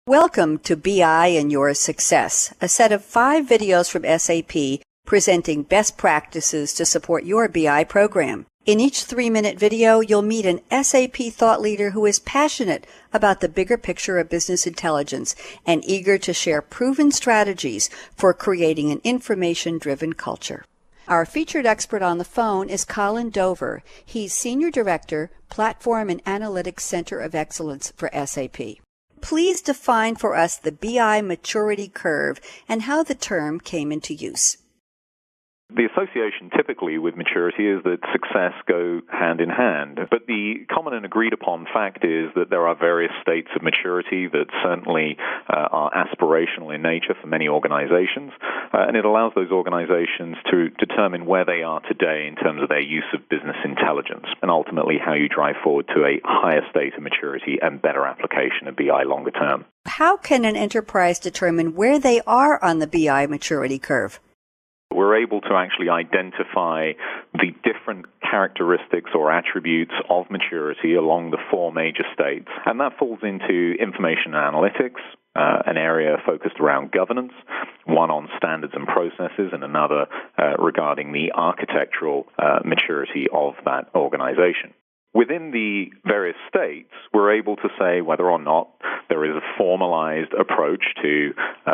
Welcome to BI and Your Success, a set of 5 videos from SAP presenting best practices to support your BI program. In each 3-minute video, you'll meet an SAP thought leader who is passionate about the bigger picture of business intelligence and eager to share proven strategies for creating an information-driven culture. Our featured expert on the phone is Colin Dover. He's Senior Director, Platform and Analytics Center of Excellence for SAP. Please define for us the BI maturity curve and how the term came into use. The association typically with maturity is that success go hand in hand, but the common and agreed upon fact is that there are various states of maturity that certainly are aspirational in nature for many organizations, and it allows those organizations to determine where they are today in terms of their use of business intelligence, and ultimately how you drive forward to a higher state of maturity and better application of BI longer term. How can an enterprise determine where they are on the BI maturity curve? We're able to actually identify the different characteristics or attributes of maturity along the 4 major states, and that falls into information analytics, an area focused around governance, one on standards and processes, and another regarding the architectural maturity of that organization. Within the various states, we're able to say whether or not there is a formalized approach to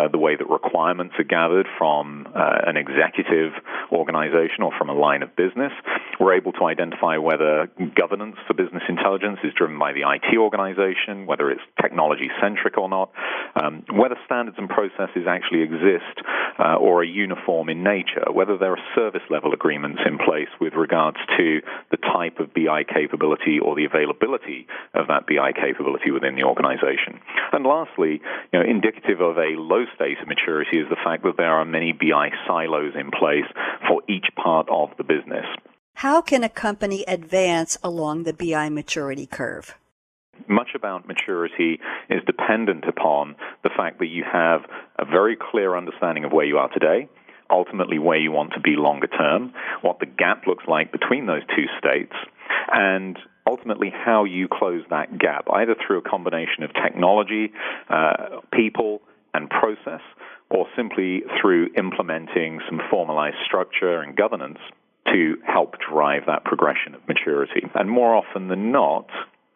the way that requirements are gathered from an executive organization or from a line of business. We're able to identify whether governance for business intelligence is driven by the IT organization, whether it's technology-centric or not, whether standards and processes actually exist or are uniform in nature, whether there are service-level agreements in place with regards to the type of BI capability or the availability of that BI capability within the organization. And lastly, indicative of a low state of maturity is the fact that there are many BI silos in place for each part of the business. How can a company advance along the BI maturity curve? Much about maturity is dependent upon the fact that you have a very clear understanding of where you are today, ultimately where you want to be longer term, what the gap looks like between those 2 states, and ultimately how you close that gap, either through a combination of technology, people, and process, or simply through implementing some formalized structure and governance to help drive that progression of maturity. And more often than not,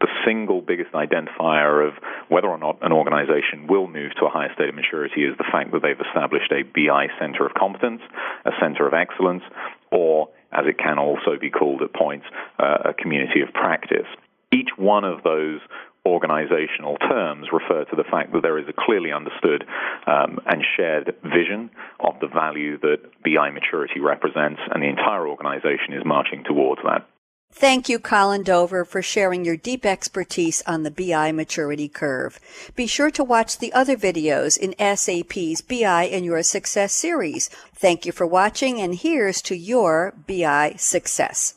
the single biggest identifier of whether or not an organization will move to a higher state of maturity is the fact that they've established a BI center of competence, a center of excellence, or, as it can also be called at points, a community of practice. Each one of those organizational terms refer to the fact that there is a clearly understood and shared vision of the value that BI maturity represents, and the entire organization is marching towards that. Thank you, Colin Dover, for sharing your deep expertise on the BI maturity curve. Be sure to watch the other videos in SAP's BI and Your Success series. Thank you for watching, and here's to your BI success.